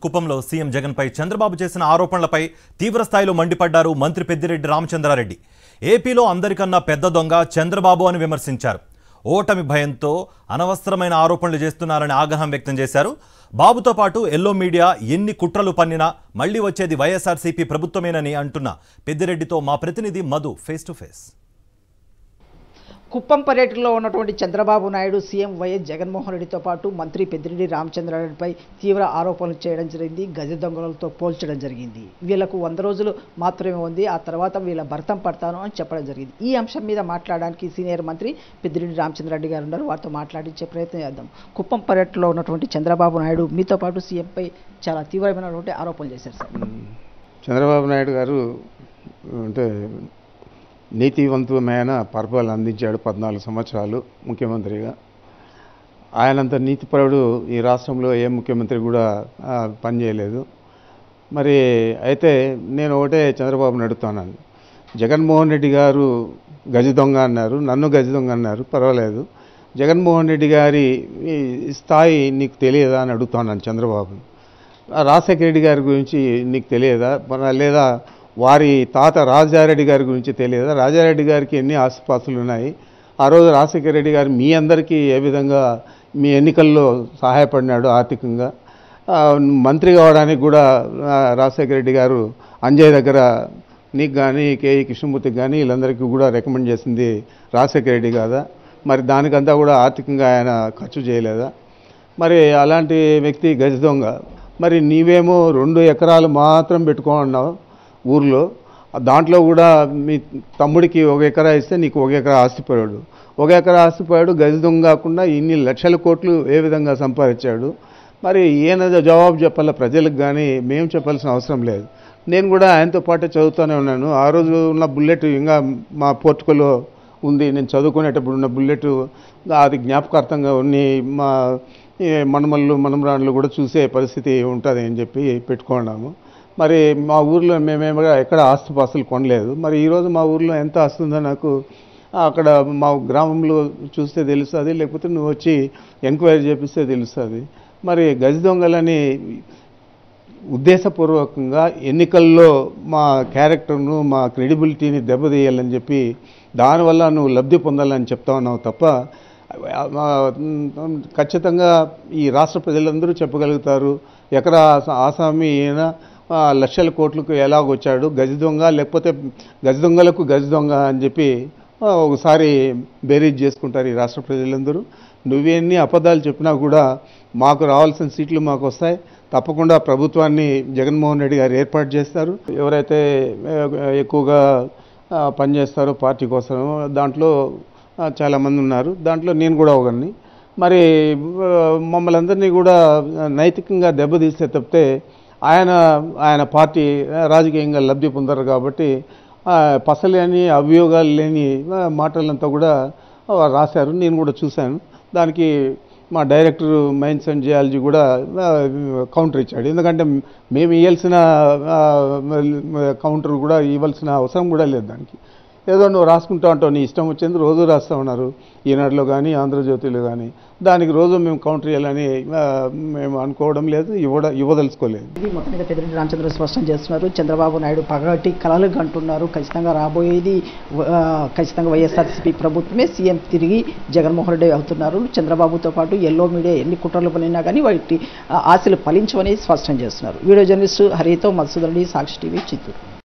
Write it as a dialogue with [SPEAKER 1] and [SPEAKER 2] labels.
[SPEAKER 1] కుప్పంలో సీఎం జగన్పై చంద్రబాబు చేసిన ఆరోపణలపై తీవ్రస్థాయిలో మండిపడ్డారు మంత్రి పెద్దిరెడ్డి రామచంద్రారెడ్డి. ఏపీలో అందరికన్నా పెద్ద దొంగ చంద్రబాబు అని విమర్శించారు. ఓటమి భయంతో అనవసరమైన ఆరోపణలు చేస్తున్నారని ఆగ్రహం వ్యక్తం చేశారు. బాబుతో పాటు ఎల్లో మీడియా ఎన్ని కుట్రలు పన్నినా మళ్లీ వచ్చేది వైఎస్ఆర్సీపీ ప్రభుత్వమేనని అంటున్న పెద్దిరెడ్డితో మా ప్రతినిధి Madhu face to face.
[SPEAKER 2] Kuppam పర్యటనలో ఉన్నటువంటి చంద్రబాబు నాయుడు సీఎం వైఎస్ జగన్మోహన్ రెడ్డితో పాటు మంత్రి పెద్దిరెడ్డి రామచంద్రారెడ్డిపై తీవ్ర ఆరోపణలు చేయడం జరిగింది. గజ దొంగలతో పోల్చడం జరిగింది. వీళ్లకు 100 రోజులు మాత్రమే ఉంది, ఆ తర్వాత వీళ్ళ భర్తం పడతాను అని చెప్పడం జరిగింది. ఈ అంశం మీద మాట్లాడడానికి సీనియర్ మంత్రి పెద్దిరెడ్డి రామచంద్రారెడ్డి గారు ఉన్నారు. వారితో మాట్లాడించే ప్రయత్నం చేద్దాం. కుప్పం పర్యటనలో ఉన్నటువంటి చంద్రబాబు నాయుడు మీతో పాటు సీఎంపై చాలా తీవ్రమైనటువంటి ఆరోపణలు చేశారు సార్.
[SPEAKER 3] చంద్రబాబు నాయుడు గారు అంటే నీతివంతమైన పరిపాలన అందించాడు 14 సంవత్సరాలు ముఖ్యమంత్రిగా. ఆయనంత నీతిపరుడు ఈ రాష్ట్రంలో ఏ ముఖ్యమంత్రి కూడా పనిచేయలేదు. మరి అయితే నేను ఒకటే చంద్రబాబుని అడుగుతున్నాను, జగన్మోహన్ రెడ్డి గారు గజ దొంగ అన్నారు, నన్ను గజ దొంగ అన్నారు, పర్వాలేదు. జగన్మోహన్ రెడ్డి గారి స్థాయి నీకు తెలియదా అని అడుగుతున్నాను చంద్రబాబుని. రాజశేఖర రెడ్డి గారి గురించి నీకు తెలియదా, లేదా వారి తాత రాజారెడ్డి గారి గురించి తెలియదా? రాజారెడ్డి గారికి ఎన్ని ఆస్తిపాస్తులు ఉన్నాయి? ఆ రోజు రాజశేఖర రెడ్డి గారు మీ అందరికీ ఏ విధంగా మీ ఎన్నికల్లో సహాయపడినాడు ఆర్థికంగా. మంత్రి కావడానికి కూడా రాజశేఖర రెడ్డి గారు అంజయ్ దగ్గర నీకు కానీ కేఈ కృష్ణమూర్తికి కానీ వీళ్ళందరికీ కూడా రికమెండ్ చేసింది రాజశేఖర రెడ్డి కాదా? మరి దానికంతా కూడా ఆర్థికంగా ఆయన ఖర్చు చేయలేదా? మరి అలాంటి వ్యక్తి గజ దొంగ. మరి నీవేమో 2 ఎకరాలు మాత్రం పెట్టుకోమన్నావు ఊర్లో, దాంట్లో కూడా మీ తమ్ముడికి 1 ఎకరా ఇస్తే నీకు 1 ఎకరా ఆస్తిపోయాడు. 1 ఎకరా ఆస్తిపోయాడు గజ దొంగ కాకుండా ఇన్ని లక్షల కోట్లు ఏ విధంగా సంపాదించాడు? మరి ఈయన జవాబు చెప్పాల ప్రజలకు, కానీ మేము చెప్పాల్సిన అవసరం లేదు. నేను కూడా ఆయనతో పాటే చదువుతూనే ఉన్నాను. ఆ రోజు ఉన్న బుల్లెట్ ఇంకా మా పోర్టుకలో ఉంది. నేను చదువుకునేటప్పుడు ఉన్న బుల్లెట్ అది జ్ఞాపకార్థంగా ఉన్ని మా మనమళ్ళు మనమరాళ్ళు కూడా చూసే పరిస్థితి ఉంటుంది అని చెప్పి పెట్టుకున్నాము. మరి మా ఊర్లో మేమేమో ఎక్కడ ఆస్తిపాస్తులు కొనలేదు. మరి ఈరోజు మా ఊర్లో ఎంత ఆస్తుందో నాకు అక్కడ మా గ్రామంలో చూస్తే తెలుస్తుంది, లేకపోతే నువ్వు వచ్చి ఎంక్వైరీ చేపిస్తే తెలుస్తుంది. మరి గజ దొంగలని ఉద్దేశపూర్వకంగా ఎన్నికల్లో మా క్యారెక్టర్ను మా క్రెడిబిలిటీని దెబ్బతీయాలని చెప్పి దానివల్ల నువ్వు లబ్ధి పొందాలని చెప్తా ఉన్నావు తప్ప ఖచ్చితంగా ఈ రాష్ట్ర ప్రజలందరూ చెప్పగలుగుతారు ఎకరా ఆసామి ఈయన లక్షల కోట్లకు ఎలాగొచ్చాడు, గజ దొంగ లేకపోతే గజ దొంగలకు గజ దొంగ అని చెప్పి ఒకసారి బేరీజ్ చేసుకుంటారు ఈ రాష్ట్ర ప్రజలందరూ. నువ్వేన్ని అబద్ధాలు చెప్పినా కూడా మాకు రావాల్సిన సీట్లు మాకు వస్తాయి. తప్పకుండా ప్రభుత్వాన్ని జగన్మోహన్ రెడ్డి గారు ఏర్పాటు చేస్తారు. ఎవరైతే ఎక్కువగా పనిచేస్తారో పార్టీ కోసం దాంట్లో చాలామంది ఉన్నారు, దాంట్లో నేను కూడా ఒకరిని. మరి మమ్మల్ని అందరినీ కూడా నైతికంగా దెబ్బతీస్తే తప్పితే ఆయన పార్టీ రాజకీయంగా లబ్ధి పొందరు. కాబట్టి పసలేని అభియోగాలు లేని మాటలంతా కూడా రాశారు, నేను కూడా చూశాను. దానికి మా డైరెక్టర్ మైన్స్ అండ్ జియాలజీ కూడా కౌంటర్ ఇచ్చాడు. ఎందుకంటే మేము ఇవ్వాల్సిన కౌంటర్ కూడా ఇవ్వాల్సిన అవసరం కూడా లేదు. దానికి ఏదో నువ్వు రాసుకుంటా ఉంటావు, నీ ఇష్టం వచ్చింది రోజు రాస్తూ ఉన్నారు ఈనాడులో కానీ ఆంధ్రజ్యోతిలో కానీ. దానికి రోజు మేము కౌంటర్ ఇవ్వాలని మేము అనుకోవడం లేదు, ఇవ్వదలుచుకోలేదు.
[SPEAKER 2] ఇది మొత్తంగా పెద్దిరెడ్డి రామచంద్ర స్పష్టం చేస్తున్నారు. చంద్రబాబు నాయుడు పగటి కలలు కంటున్నారు. ఖచ్చితంగా రాబోయేది ఖచ్చితంగా వైఎస్ఆర్సీపీ ప్రభుత్వమే, సీఎం తిరిగి జగన్మోహన్ రెడ్డి అవుతున్నారు. చంద్రబాబుతో పాటు ఎల్లో మీడియా ఎన్ని కుట్రలు పలినా కానీ వాటి ఆశలు ఫలించవని స్పష్టం చేస్తున్నారు. వీడియో జర్నలిస్టు హరితో మధుసూదన్ రెడ్డి, సాక్షి టీవీ, చిత్తూరు.